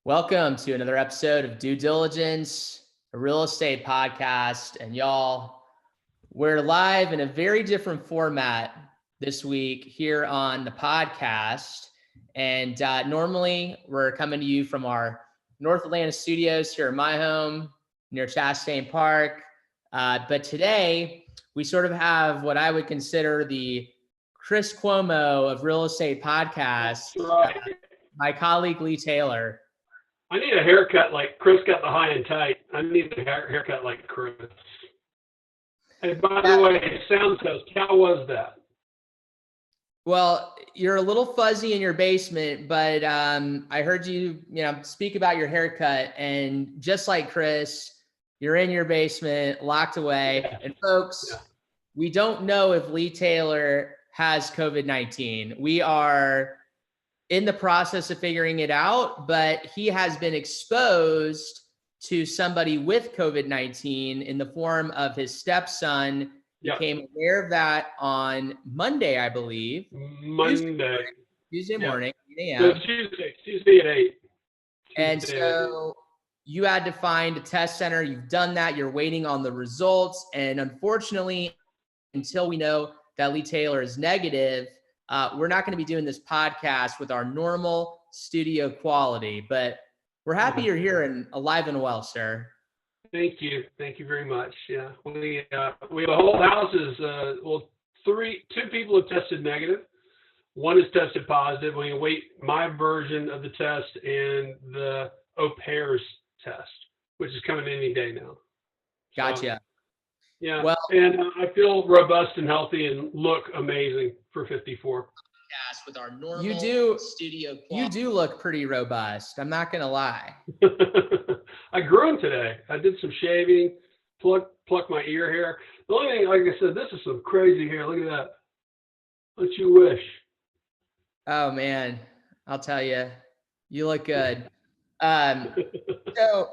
Welcome to another episode of Due Diligence, a real estate podcast. And y'all, we're live in a very different format this week here on the podcast. And normally we're coming to you from our North Atlanta studios here in my home near Chastain Park. But today we sort of have what I would consider the Chris Cuomo of real estate podcasts, right. My colleague Lee Taylor. I need a haircut like Chris got the high and tight. I need a haircut like Chris. And by the way, sound test, how was that? Well, you're a little fuzzy in your basement, but I heard you speak about your haircut, and just like Chris, you're in your basement, locked away. Yeah. And folks, we don't know if Lee Taylor has COVID-19. We are in the process of figuring it out, but he has been exposed to somebody with COVID-19 in the form of his stepson. Yep. Became aware of that on Monday, I believe. Tuesday morning. No, Tuesday at 8. And so you had to find a test center. You've done that. You're waiting on the results. And unfortunately, until we know that Lee Taylor is negative, we're not going to be doing this podcast with our normal studio quality, but we're happy you're here and alive and well, sir. Thank you. Thank you very much. Yeah, we have the whole house is, two people have tested negative. One has tested positive. We await my version of the test and the au pair's test, which is coming any day now. Gotcha. Yeah, well, and I feel robust and healthy and look amazing for 54. With our normal studio quality. You do look pretty robust. I'm not gonna lie. I grew them today. I did some shaving, pluck my ear hair. The only thing, like I said, this is some crazy hair. Look at that. What you wish. Oh man, I'll tell you, you look good. So.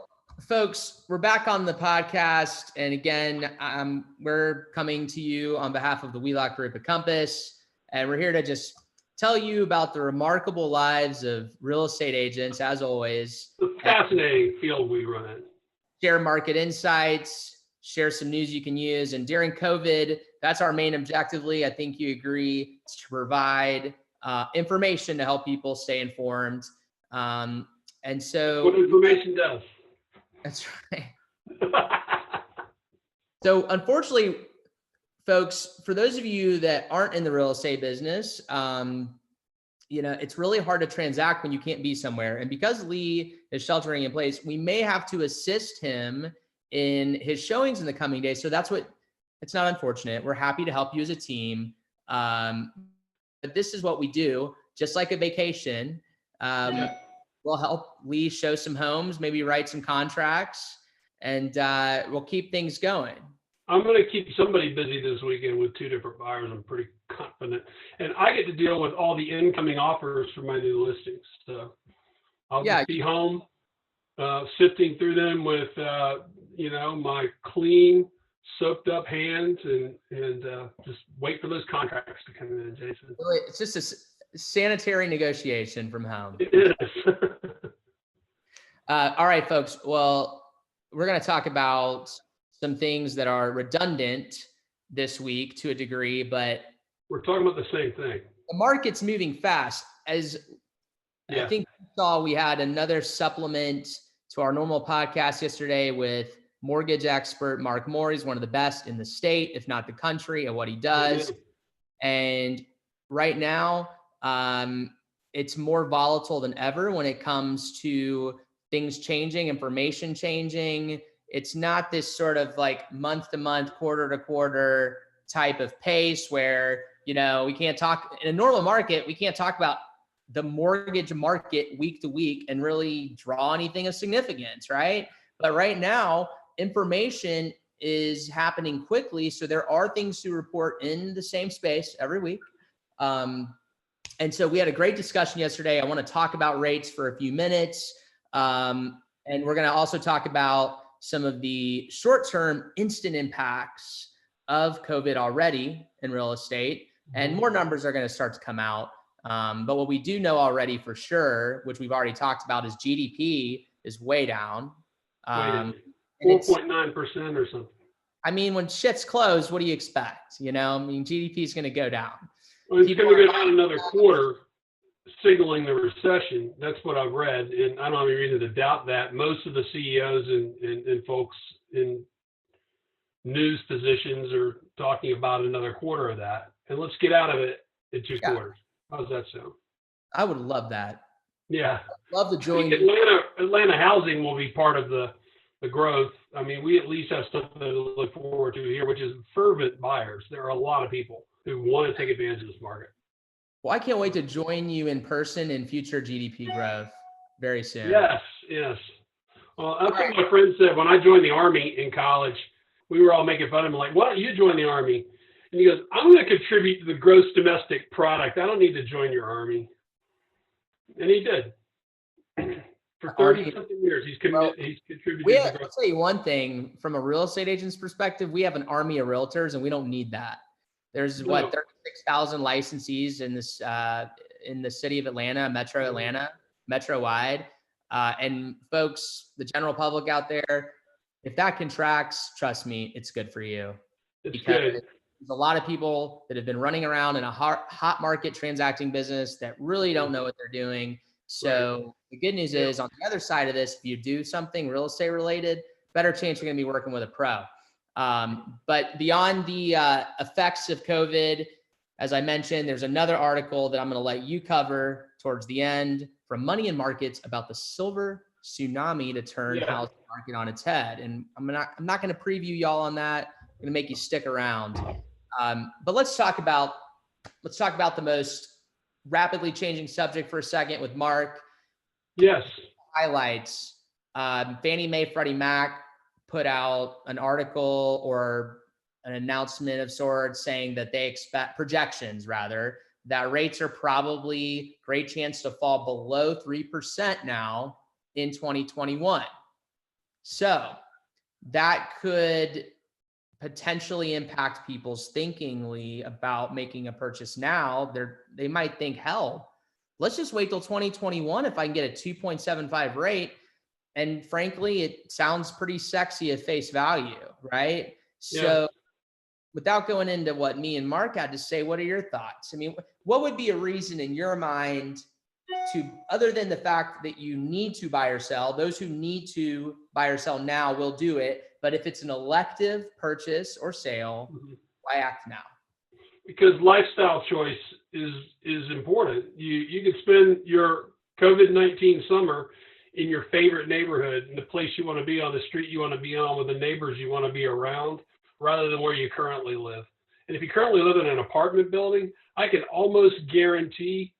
Folks, we're back on the podcast. And again, we're coming to you on behalf of the Wieloch Group at Compass. And we're here to just tell you about the remarkable lives of real estate agents, as always. The fascinating field we run in. Share market insights, share some news you can use. And during COVID, that's our main objectively. I think you agree, to provide information to help people stay informed. And so what information does. That's right. So unfortunately, folks, for those of you that aren't in the real estate business, it's really hard to transact when you can't be somewhere. And because Lee is sheltering in place, we may have to assist him in his showings in the coming days. So it's not unfortunate. We're happy to help you as a team. But this is what we do, just like a vacation. We'll help Lee show some homes, maybe write some contracts, and we'll keep things going. I'm going to keep somebody busy this weekend with 2 different buyers. I'm pretty confident. And I get to deal with all the incoming offers for my new listings. So I'll just be home, sifting through them with, my clean, soaked up hands and just wait for those contracts to come in, Jason. Really, it's just a sanitary negotiation from home. It is. All right, folks. Well, we're going to talk about some things that are redundant this week to a degree, but we're talking about the same thing. The market's moving fast. I think you saw, we had another supplement to our normal podcast yesterday with mortgage expert Mark Moore. He's one of the best in the state, if not the country, at what he does. And right now, it's more volatile than ever when it comes to things changing, information changing. It's not this sort of like month to month, quarter to quarter type of pace where, we can't talk in a normal market. We can't talk about the mortgage market week to week and really draw anything of significance, right? But right now, information is happening quickly. So there are things to report in the same space every week. And so we had a great discussion yesterday. I want to talk about rates for a few minutes. And we're going to also talk about some of the short-term instant impacts of COVID already in real estate. And more numbers are going to start to come out. But what we do know already for sure, which we've already talked about, is GDP is way down. 4.9% or something. I mean, when shit's closed, what do you expect? You know, I mean, GDP is going to go down. Well, it's going to go down another quarter, signaling the recession. That's what I've read, and I don't have any reason to doubt that. Most of the CEOs and folks in news positions are talking about another quarter of that, and let's get out of it in 2 quarters. How's that sound? I would love that. Yeah, I'd love to join. Atlanta housing will be part of the growth. I mean, we at least have something to look forward to here, which is fervent buyers. There are a lot of people who want to take advantage of this market. Well, I can't wait to join you in person in future GDP growth very soon. Yes. Well, that's what my friend said when I joined the Army in college. We were all making fun of him, like, why don't you join the Army? And he goes, I'm going to contribute to the gross domestic product. I don't need to join your Army. And he did. For 30-something years, he's contributed. I'll tell you one thing, from a real estate agent's perspective, we have an army of realtors, and we don't need that. There's 36,000 licensees in this in the city of Atlanta, metro wide. And folks, the general public out there, if that contracts, trust me, it's good for you. It's good. There's a lot of people that have been running around in a hot market transacting business that really don't know what they're doing. So the good news is, on the other side of this, if you do something real estate related, better chance you're going to be working with a pro. But beyond the effects of COVID, as I mentioned, there's another article that I'm going to let you cover towards the end from Money and Markets about the silver tsunami to turn housing market on its head. And I'm not going to preview y'all on that. I'm going to make you stick around. But let's talk about the most rapidly changing subject for a second with Mark. Yes. Highlights. Fannie Mae, Freddie Mac put out an article or an announcement of sorts saying that they expect projections that rates are probably great chance to fall below 3% now in 2021. So that could potentially impact people's thinkingly about making a purchase now. They might think, hell, let's just wait till 2021 if I can get a 2.75 rate. And frankly, it sounds pretty sexy at face value, right? So without going into what me and Mark had to say, what are your thoughts? I mean, what would be a reason in your mind to, other than the fact that you need to buy or sell, those who need to buy or sell now will do it. But if it's an elective purchase or sale, why act now? Because lifestyle choice is important. You could spend your COVID-19 summer in your favorite neighborhood, in the place you want to be on, the street you want to be on, with the neighbors you want to be around, rather than where you currently live. And if you currently live in an apartment building, I can almost guarantee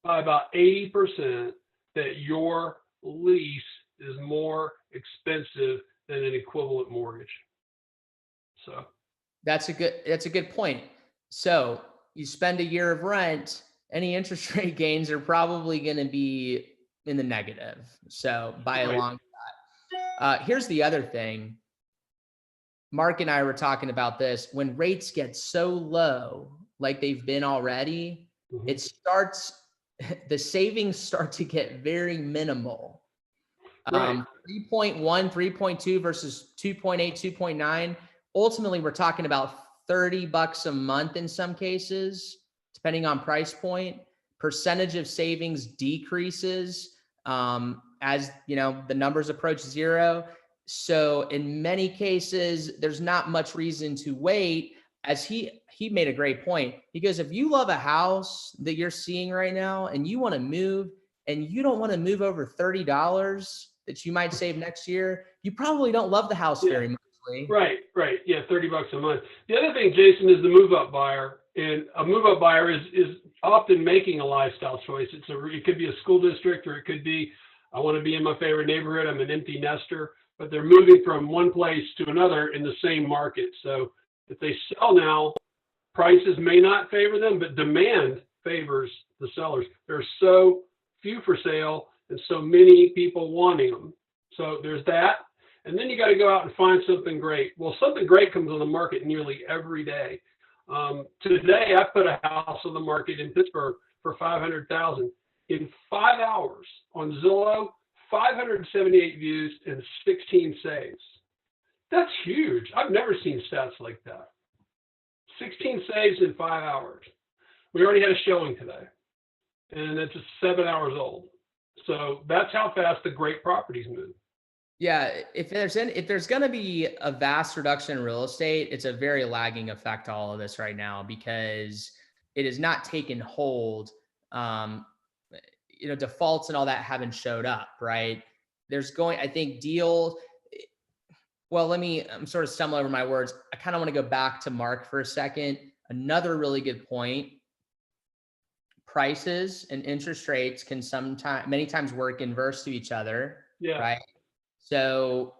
by about 80% that your lease is more expensive than an equivalent mortgage. So that's a good point. So you spend a year of rent, any interest rate gains are probably going to be in the negative. So by a long shot. Here's the other thing. Mark and I were talking about this. When rates get so low, like they've been already, the savings start to get very minimal. 3.1, 3.2 versus 2.8, 2.9. Ultimately, we're talking about $30 a month in some cases, depending on price point. Percentage of savings decreases as the numbers approach zero. So in many cases, there's not much reason to wait. As he made a great point. He goes, if you love a house that you're seeing right now and you want to move, and you don't want to move over $30 that you might save next year, you probably don't love the house very much. Right. Yeah, $30 a month. The other thing, Jason, is the move-up buyer. And a move-up buyer is often making a lifestyle choice. It could be a school district, or it could be, I want to be in my favorite neighborhood. I'm an empty nester, but they're moving from one place to another in the same market. So if they sell now, prices may not favor them, but demand favors the sellers. There are so few for sale and so many people wanting them. So there's that. And then you got to go out and find something great. Well, something great comes on the market nearly every day. Today, I put a house on the market in Pittsburgh for $500,000 in 5 hours on Zillow, 578 views and 16 saves. That's huge. I've never seen stats like that. 16 saves in 5 hours. We already had a showing today, and it's just 7 hours old. So that's how fast the great properties move. Yeah, if there's going to be a vast reduction in real estate, it's a very lagging effect to all of this right now because it has not taken hold. Defaults and all that haven't showed up, right? I think deals. Well, I'm sort of stumbling over my words. I kind of want to go back to Mark for a second. Another really good point. Prices and interest rates can many times work inverse to each other, right? So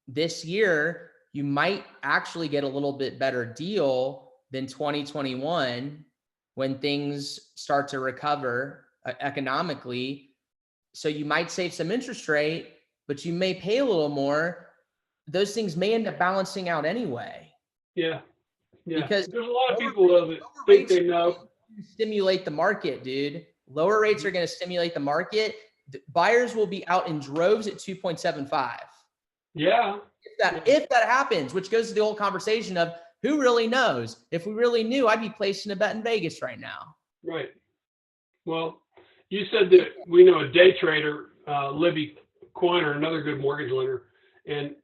this year, you might actually get a little bit better deal than 2021 when things start to recover economically. So you might save some interest rate, but you may pay a little more. Those things may end up balancing out anyway. Yeah. Because there's a lot of people that think they know. Stimulate the market, dude. Lower rates are going to stimulate the market. Buyers will be out in droves at 2.75. Yeah. If that happens, which goes to the old conversation of who really knows? If we really knew, I'd be placing a bet in Vegas right now. Right. Well, you said that we know a day trader, Libby Quiner, another good mortgage lender, and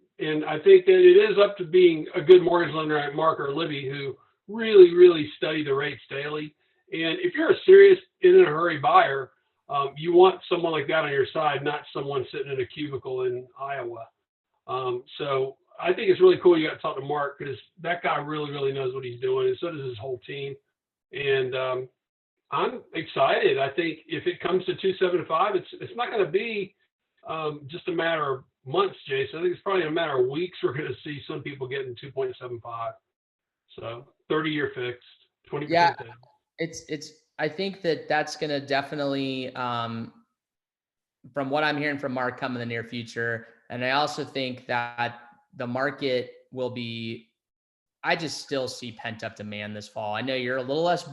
I think that it is up to being a good mortgage lender like Mark or Libby who really, really study the rates daily. And if you're a serious, in a hurry buyer, you want someone like that on your side, not someone sitting in a cubicle in Iowa. So I think it's really cool you got to talk to Mark because that guy really, really knows what he's doing, and so does his whole team. And I'm excited. I think if it comes to 275, it's not going to be just a matter of months, Jason. I think it's probably a matter of weeks. We're going to see some people getting 2.75. So 30-year fixed, 20% down. I think that's going to definitely, from what I'm hearing from Mark, come in the near future. And I also think that the market will be, I just still see pent up demand this fall. I know you're a little less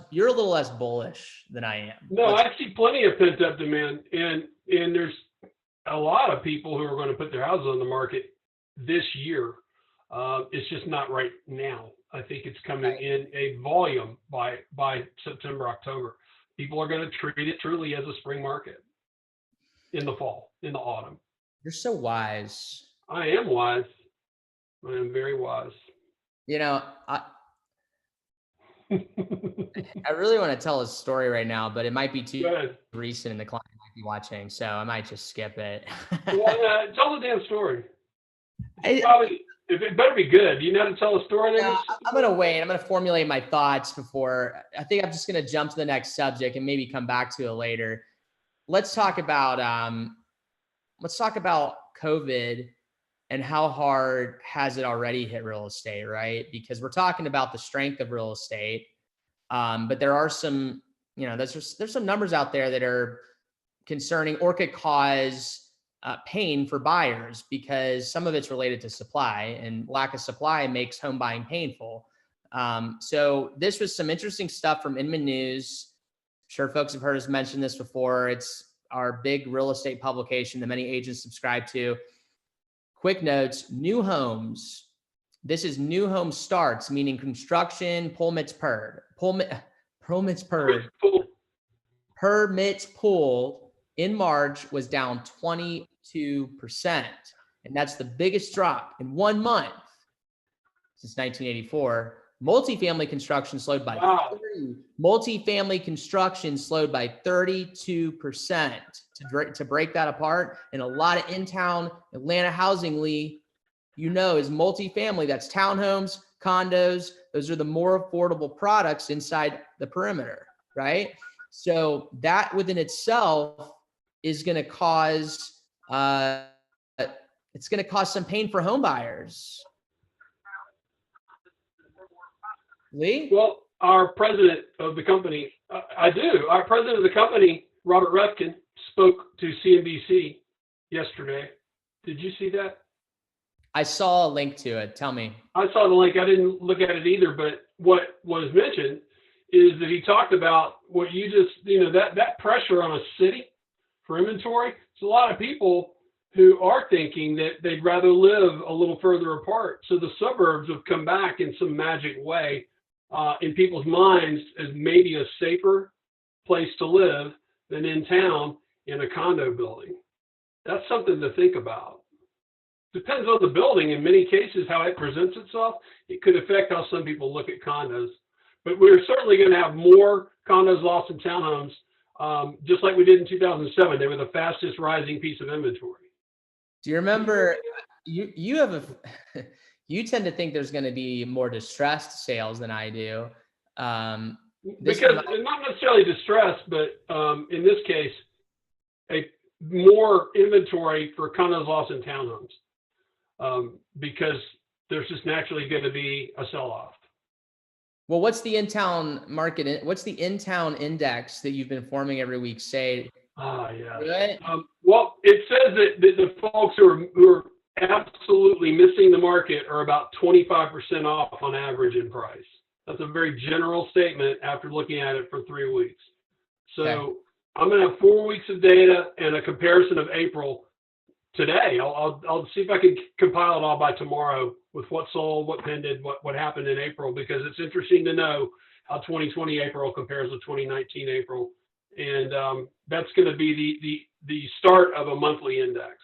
bullish than I am. No, I see plenty of pent up demand, and there's a lot of people who are going to put their houses on the market this year. It's just not right now. I think it's coming in a volume by September, October. People are going to treat it truly as a spring market in the fall, in the autumn. You're so wise. I am wise. I am very wise. I really want to tell a story right now, but it might be too recent and the client might be watching, so I might just skip it. Tell the damn story. It better be good. Do you know how to tell a story? I'm going to wait. I'm going to formulate my thoughts before. I think I'm just going to jump to the next subject and maybe come back to it later. Let's talk about COVID and how hard has it already hit real estate, right? Because we're talking about the strength of real estate, but there are some, there's some numbers out there that are concerning or could cause pain for buyers because some of it's related to supply, and lack of supply makes home buying painful. So this was some interesting stuff from Inman News. I'm sure folks have heard us mention this before. It's our big real estate publication that many agents subscribe to. Quick notes, new homes. This is new home starts, meaning construction, permits pulled in March was down 22%. And that's the biggest drop in 1 month since 1984. Multifamily construction slowed by 32%. To break that apart, and a lot of in-town Atlanta housing, Lee, is multifamily. That's townhomes, condos. Those are the more affordable products inside the perimeter, right? So that within itself is going to cause some pain for home buyers. Lee? Well, our president of the company, our president of the company, Robert Refkin, spoke to CNBC yesterday. Did you see that? I saw a link to it. Tell me. I saw the link. I didn't look at it either, but what was mentioned is that he talked about what you just, that pressure on a city for inventory. So a lot of people who are thinking that they'd rather live a little further apart. So the suburbs have come back in some magic way in people's minds as maybe a safer place to live than in town in a condo building. That's something to think about. Depends on the building. In many cases, how it presents itself, it could affect how some people look at condos. But we're certainly going to have more condos lost in townhomes, just like we did in 2007. They were the fastest rising piece of inventory. Do you remember, you have you tend to think there's going to be more distressed sales than I do. Because not necessarily distressed, but in this case, more inventory for condos lost in townhomes, because there's just naturally going to be a sell-off. Well, what's the in-town market? What's the in-town index that you've been forming every week say? Yeah. Well, it says that the folks who are absolutely missing the market are about 25% off on average in price. That's a very general statement after looking at it for 3 weeks. So okay. I'm going to have 4 weeks of data and a comparison of April today. I'll see if I can compile it all by tomorrow with what sold, what pended, what happened in April, because it's interesting to know how 2020 April compares to 2019 April. And that's going to be the start of a monthly index,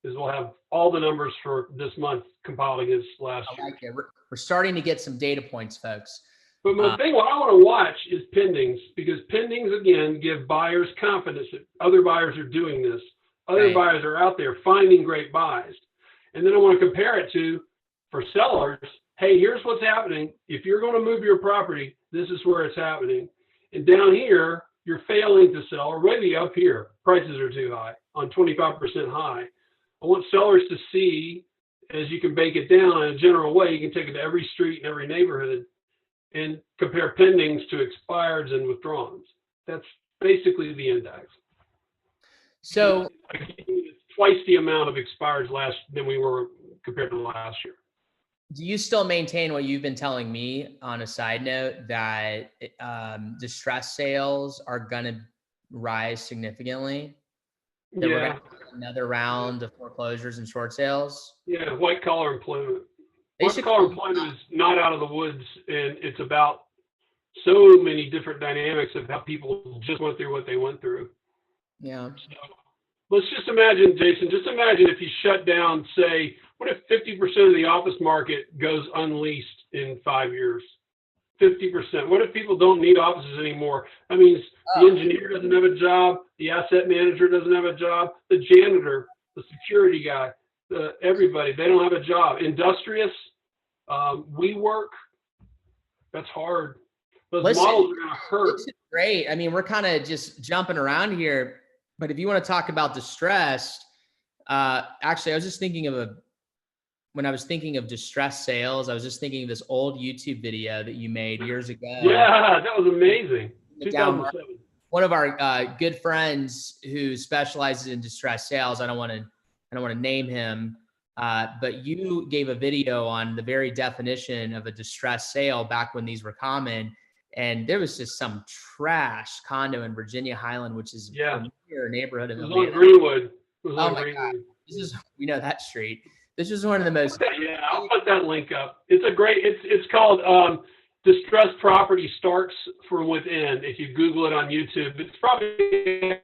is we'll have all the numbers for this month compiled against last year. I like it. We're starting to get some data points, folks. But the thing, what I want to watch is pendings, because pendings, again, give buyers confidence that other buyers are doing this. Other buyers are out there finding great buys. And then I want to compare it to, for sellers, hey, here's what's happening. If you're going to move your property, this is where it's happening. And down here, you're failing to sell, or maybe up here, prices are too high, on 25% high. I want sellers to see, as you can bake it down in a general way, you can take it to every street and every neighborhood and compare pendings to expireds and withdrawals. That's basically the index. So it's twice the amount of expireds than we were compared to last year. Do you still maintain what you've been telling me on a side note, that distress sales are going to rise significantly? That we're going to have another round of foreclosures and short sales? Yeah, white collar employment. White collar employment is not out of the woods, and it's about so many different dynamics of how people just went through what they went through. Yeah. So let's just imagine, Jason, if you shut down, say, what if 50% of the office market goes unleased in 5 years? 50%. What if people don't need offices anymore? That means the engineer doesn't have a job, the asset manager doesn't have a job, the janitor, the security guy, everybody, they don't have a job. Industrious, WeWork, that's hard. Those models are going to hurt. This is great. I mean, we're kind of just jumping around here, but if you want to talk about distressed, actually, I was just thinking of when I was thinking of distressed sales, I was just thinking of this old YouTube video that you made years ago. Yeah, that was amazing. 2007. One of our good friends who specializes in distressed sales, I don't want to name him, but you gave a video on the very definition of a distressed sale back when these were common. And there was just some trash condo in Virginia Highland, which is a neighborhood of Atlanta. Greenwood. Oh my God. We know that street. This is one of the most. Yeah, I'll put that link up. It's called Distressed Property Starts from Within. If you Google it on YouTube, it's probably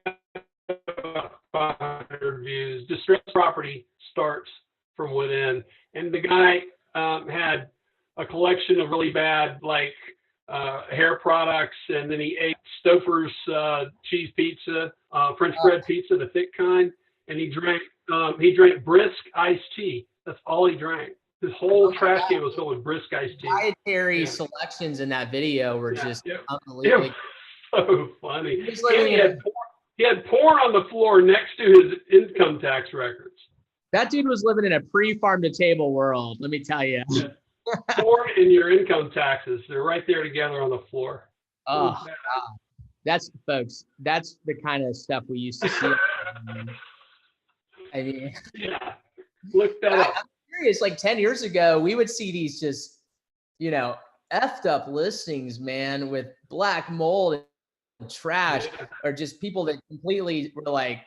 500 views. Distressed Property Starts from Within. And the guy had a collection of really bad, hair products, and then he ate Stouffer's cheese pizza, French bread pizza, the thick kind, and he drank brisk iced tea. That's all he drank. His whole trash can was filled with brisk iced tea. Dietary selections in that video were just unbelievable. So funny. He had porn on the floor next to his income tax records. That dude was living in a pre-farm to table world, let me tell you. Yeah. Porn and your income taxes, they're right there together on the floor. Oh, that's the kind of stuff we used to see. I mean, look that up. I'm curious, 10 years ago, we would see these just, effed up listings, man, with black mold and trash, or just people that completely were like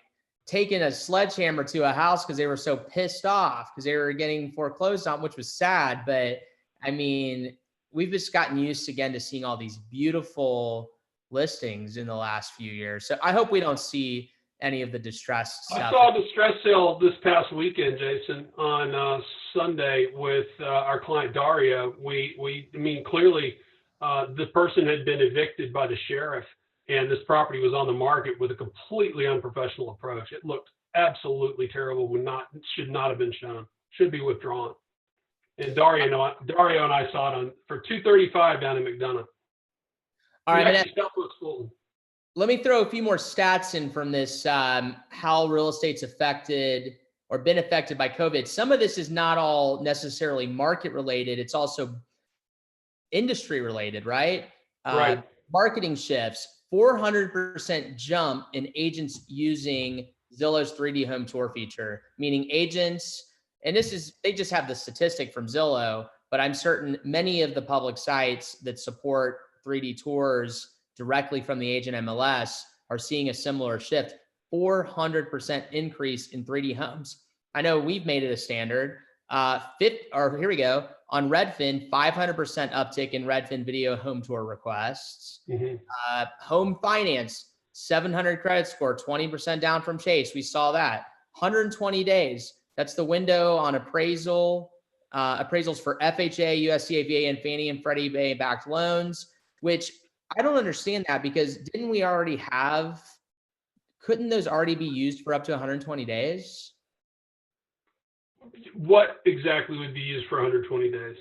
taking a sledgehammer to a house because they were so pissed off because they were getting foreclosed on, which was sad. But I mean, we've just gotten used again to seeing all these beautiful listings in the last few years. So I hope we don't see any of the distressed stuff. I saw a distress sale this past weekend, Jason, on Sunday with our client Daria. I mean, clearly the person had been evicted by the sheriff, and this property was on the market with a completely unprofessional approach. It looked absolutely terrible. Should not have been shown. Should be withdrawn. And Dario and I saw it for $235 down in McDonough. All right, let me throw a few more stats in from this, how real estate's affected or been affected by COVID. Some of this is not all necessarily market related. It's also industry related, right? Right. Marketing shifts, 400% jump in agents using Zillow's 3D home tour feature, meaning agents, and they just have the statistic from Zillow, but I'm certain many of the public sites that support 3D tours directly from the agent MLS are seeing a similar shift, 400% increase in 3D homes. I know we've made it a standard. Here we go. On Redfin, 500% uptick in Redfin video home tour requests. Home finance, 700 credit score, 20% down from Chase. We saw that. 120 days. That's the window on appraisals for FHA, USDA, VA, and Fannie and Freddie Mae backed loans, which I don't understand that, because couldn't those already be used for up to 120 days? What exactly would be used for 120 days?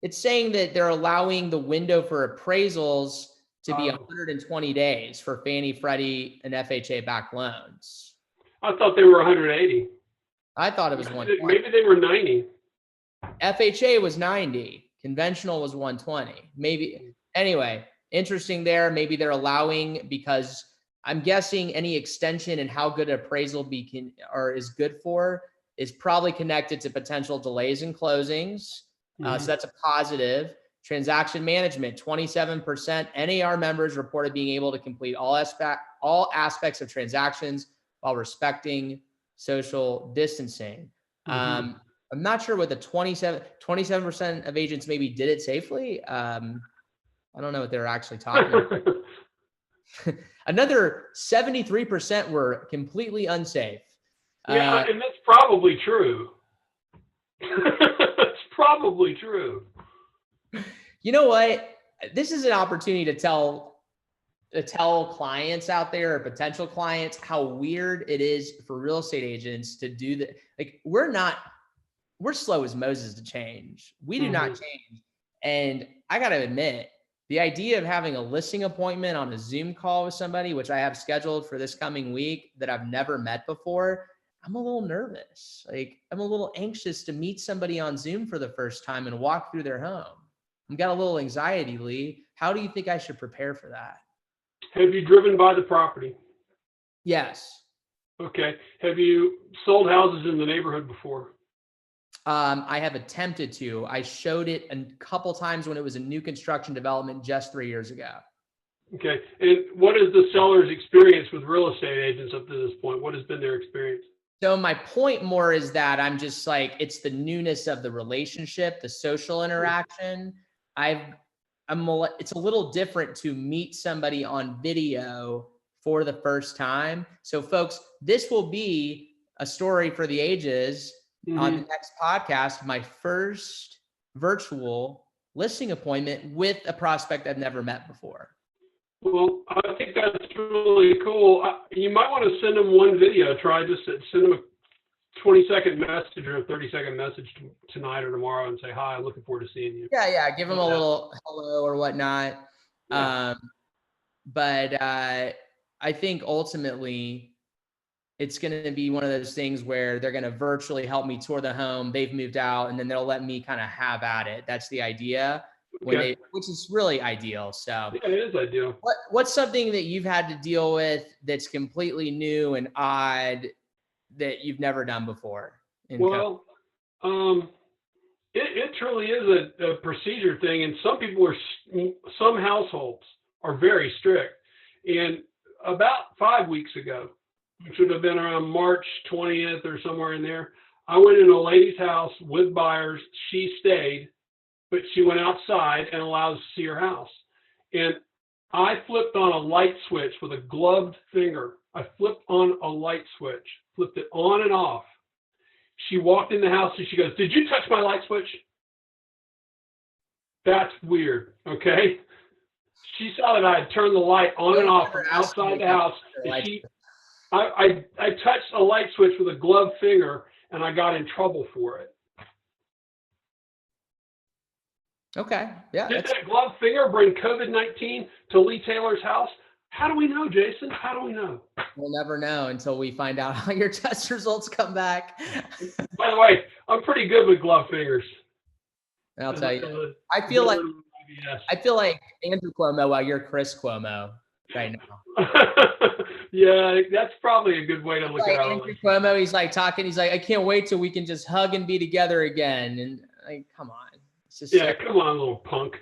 It's saying that they're allowing the window for appraisals to be 120 days for Fannie, Freddie, and FHA backed loans. I thought they were 180. I thought it was 120. Maybe they were 90. FHA was 90. Conventional was 120. Maybe. Anyway, interesting there. Maybe they're allowing, because I'm guessing any extension and how good appraisal is good for is probably connected to potential delays in closings. So that's a positive. Transaction management, 27% NAR members reported being able to complete all aspects of transactions while respecting social distancing. I'm not sure what the 27% of agents maybe did it safely. I don't know what they're actually talking about. Another 73% were completely unsafe. Yeah, and that's probably true. That's probably true. You know what? This is an opportunity to tell clients out there, or potential clients, how weird it is for real estate agents to do that. Like, we're slow as Moses to change. We do not change. And I got to admit, the idea of having a listing appointment on a Zoom call with somebody, which I have scheduled for this coming week, that I've never met before, I'm a little nervous. Like, I'm a little anxious to meet somebody on Zoom for the first time and walk through their home. I've got a little anxiety, Lee. How do you think I should prepare for that? Have you driven by the property? Yes. Okay. Have you sold houses in the neighborhood before? I have attempted to. I showed it a couple times when it was a new construction development just 3 years ago. Okay. And what is the seller's experience with real estate agents up to this point? What has been their experience? So my point more is that I'm just like, it's the newness of the relationship, the social interaction. It's a little different to meet somebody on video for the first time. So folks, this will be a story for the ages on the next podcast, my first virtual listing appointment with a prospect I've never met before. Well, I think that's really cool. You might want to send them one video. Send them a 20-second message or a 30-second message tonight or tomorrow and say, hi, I'm looking forward to seeing you. Yeah. Give them a little hello or whatnot. Yeah. But I think ultimately it's going to be one of those things where they're going to virtually help me tour the home. They've moved out, and then they'll let me kind of have at it. That's the idea. Which is really ideal. So yeah, it is ideal. What's something that you've had to deal with that's completely new and odd that you've never done before? Well, It truly is a procedure thing, and some households are very strict. And about 5 weeks ago, which would have been around March 20th or somewhere in there, I went in a lady's house with buyers. She stayed, but she went outside and allowed us to see her house. And I flipped on a light switch with a gloved finger. I flipped on a light switch, flipped it on and off. She walked in the house and she goes, "Did you touch my light switch?" That's weird, okay? She saw that I had turned the light on and off from outside the house. And I touched a light switch with a gloved finger, and I got in trouble for it. Okay, yeah. Did that gloved finger bring COVID-19 to Lee Taylor's house? How do we know, Jason? How do we know? We'll never know until we find out how your test results come back. By the way, I'm pretty good with glove fingers. And I'll tell you, I feel like Andrew Cuomo while you're Chris Cuomo right now. Yeah, that's probably a good way to look at it. Andrew Cuomo, he's like talking. He's like, I can't wait till we can just hug and be together again. And like, come on. It's just come on, little punk.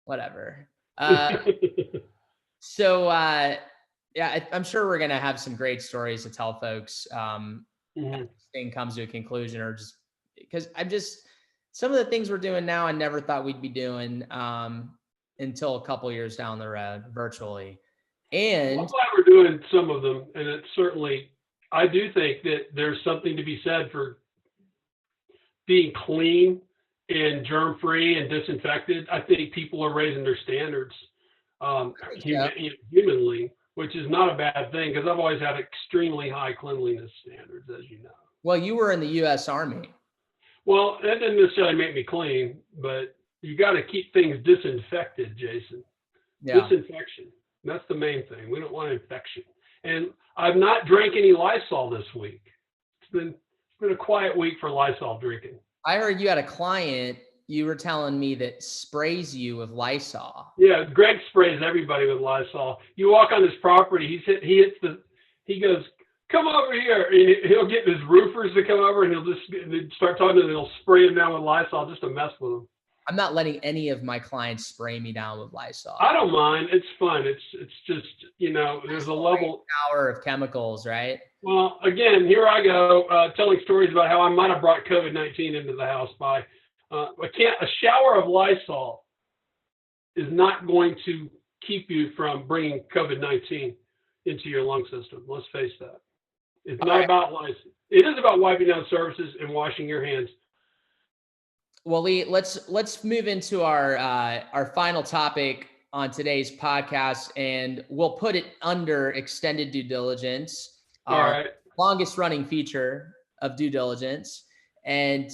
Whatever. So, yeah, I'm sure we're going to have some great stories to tell folks. This thing comes to a conclusion, or just because some of the things we're doing now, I never thought we'd be doing until a couple years down the road, virtually. And I'm glad we're doing some of them. And it's certainly, I do think that there's something to be said for being clean and germ-free and disinfected. I think people are raising their standards humanly, which is not a bad thing, because I've always had extremely high cleanliness standards, as you know. Well, you were in the U.S. Army. Well, that didn't necessarily make me clean, but you got to keep things disinfected, Jason. Yeah. Disinfection. That's the main thing. We don't want infection. And I've not drank any Lysol this week. It's been a quiet week for Lysol drinking. I heard you had a client, you were telling me, that sprays you with Lysol. Yeah, Greg sprays everybody with Lysol. You walk on his property, he goes, "Come over here." And he'll get his roofers to come over, and he'll just start talking to them, and he'll spray them down with Lysol just to mess with them. I'm not letting any of my clients spray me down with Lysol. I don't mind. It's fun. It's just, there's a level. Power of chemicals, right? Well, again, here I go telling stories about how I might have brought COVID-19 into the house by a shower of Lysol is not going to keep you from bringing COVID-19 into your lung system. Let's face that. It's not about Lysol. It is about wiping down surfaces and washing your hands. Well, Lee, let's move into our final topic on today's podcast, and we'll put it under extended due diligence, our longest running feature of due diligence. And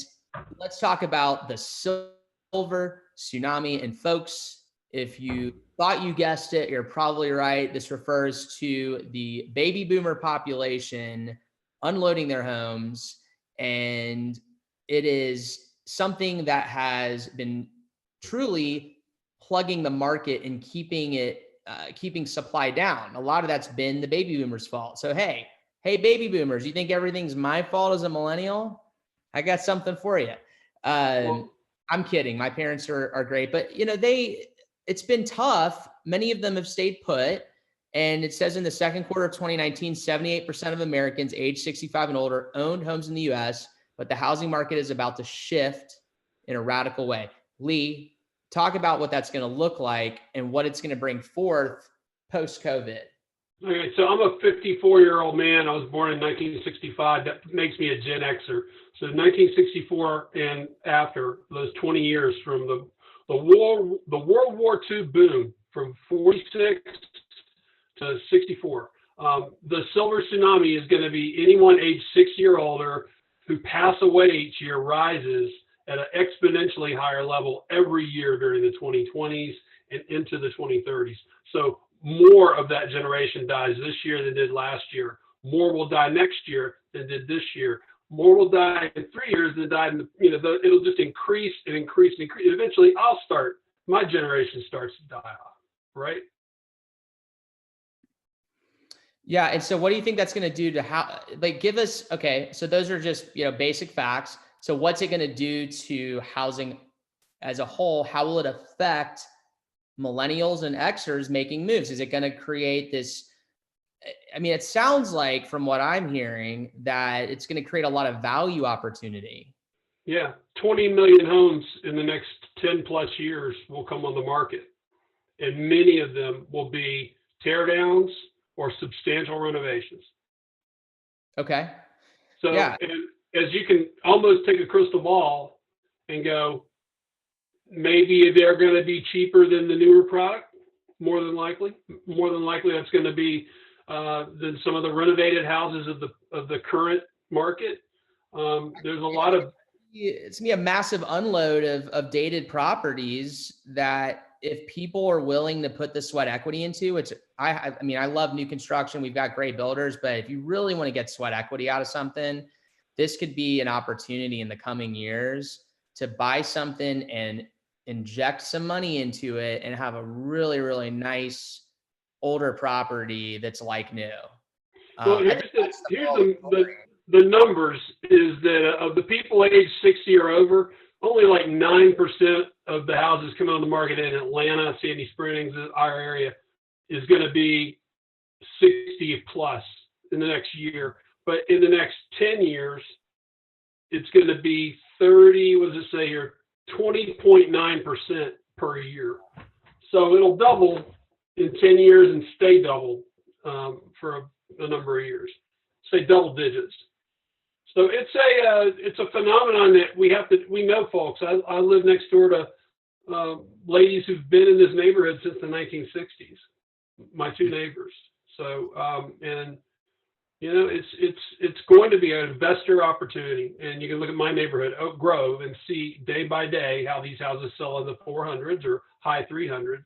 let's talk about the silver tsunami. And folks, if you thought you guessed it, you're probably right. This refers to the baby boomer population unloading their homes, and it is something that has been truly plugging the market and keeping supply down. A lot of that's been the baby boomers' fault. So, hey, baby boomers, you think everything's my fault as a millennial? I got something for you. I'm kidding. My parents are great, but it's been tough. Many of them have stayed put. And it says in the second quarter of 2019, 78% of Americans age 65 and older owned homes in the U.S., but the housing market is about to shift in a radical way. Lee, talk about what that's going to look like and what it's going to bring forth post-COVID. Okay, so I'm a 54-year-old man. I was born in 1965. That makes me a Gen Xer. So 1964 and after, those 20 years from the World War II boom from 46 to 64. The silver tsunami is going to be anyone age 60 or older who pass away each year rises at an exponentially higher level every year during the 2020s and into the 2030s. So more of that generation dies this year than did last year. More will die next year than did this year. More will die in 3 years than died in it'll just increase and increase and increase. Eventually my generation starts to die off, right? Yeah. And so what do you think that's going to do to give us, okay, so those are just, basic facts. So what's it going to do to housing as a whole? How will it affect millennials and Xers making moves? Is it going to create this? I mean, it sounds like from what I'm hearing that it's going to create a lot of value opportunity. Yeah, 20 million homes in the next 10 plus years will come on the market, and many of them will be tear downs or substantial renovations. Okay. So, yeah. and as you can almost take a crystal ball and go, maybe they're going to be cheaper than the newer product. More than likely, that's going to be than some of the renovated houses of the current market. There's a lot of. It's gonna be a massive unload of dated properties that if people are willing to put the sweat equity into, which I mean, I love new construction. We've got great builders, but if you really want to get sweat equity out of something, this could be an opportunity in the coming years to buy something and inject some money into it and have a really, really nice older property that's like new. Well, here's the numbers is that of the people aged 60 or over, only like 9% of the houses coming on the market in Atlanta, Sandy Springs, our area, is going to be 60 plus in the next year. But in the next 10 years, it's going to be 30, what does it say here, 20.9% per year. So it'll double in 10 years and stay double for a number of years, say double digits. So it's a phenomenon that we know, folks. I live next door to ladies who've been in this neighborhood since the 1960s. My two neighbors. So and you know it's going to be an investor opportunity. And you can look at my neighborhood, Oak Grove, and see day by day how these houses sell in the 400s or high 300s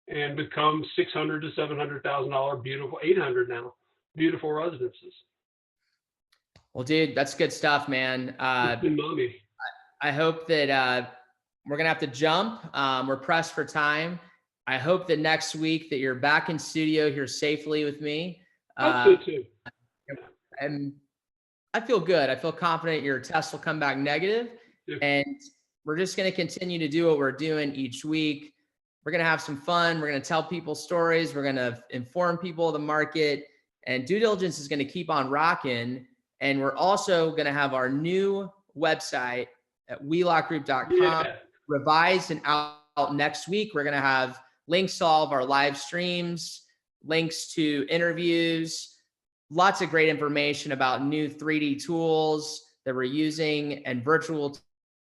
and become $600,000 to $700,000 beautiful, 800 now, beautiful residences. Well, dude, that's good stuff, man. I hope that we're going to have to jump. We're pressed for time. I hope that next week that you're back in studio here safely with me. I hope so too. And I feel good. I feel confident your test will come back negative. Yeah. And we're just going to continue to do what we're doing each week. We're going to have some fun. We're going to tell people stories. We're going to inform people of the market. And Due Diligence is going to keep on rocking. And we're also going to have our new website at wielochgroup.com revised and out next week. We're going to have links to all of our live streams, links to interviews, lots of great information about new 3D tools that we're using and virtual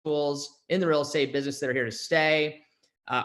tools in the real estate business that are here to stay.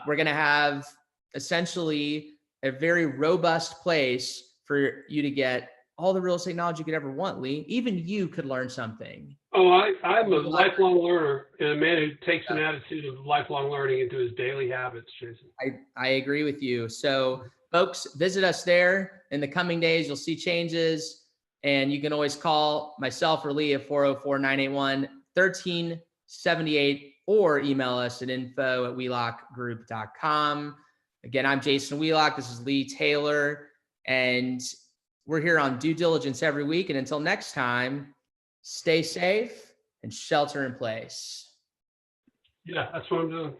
We're going to have essentially a very robust place for you to get all the real estate knowledge you could ever want, Lee. Even you could learn something. Oh, I'm a lifelong learner and a man who takes an attitude of lifelong learning into his daily habits, Jason. I agree with you. So folks, visit us there in the coming days. You'll see changes, and you can always call myself or Lee at 404-981-1378 or email us at info@wielochgroup.com. Again, I'm Jason Wieloch. This is Lee Taylor, and we're here on Due Diligence every week. And until next time, stay safe and shelter in place. Yeah, that's what I'm doing.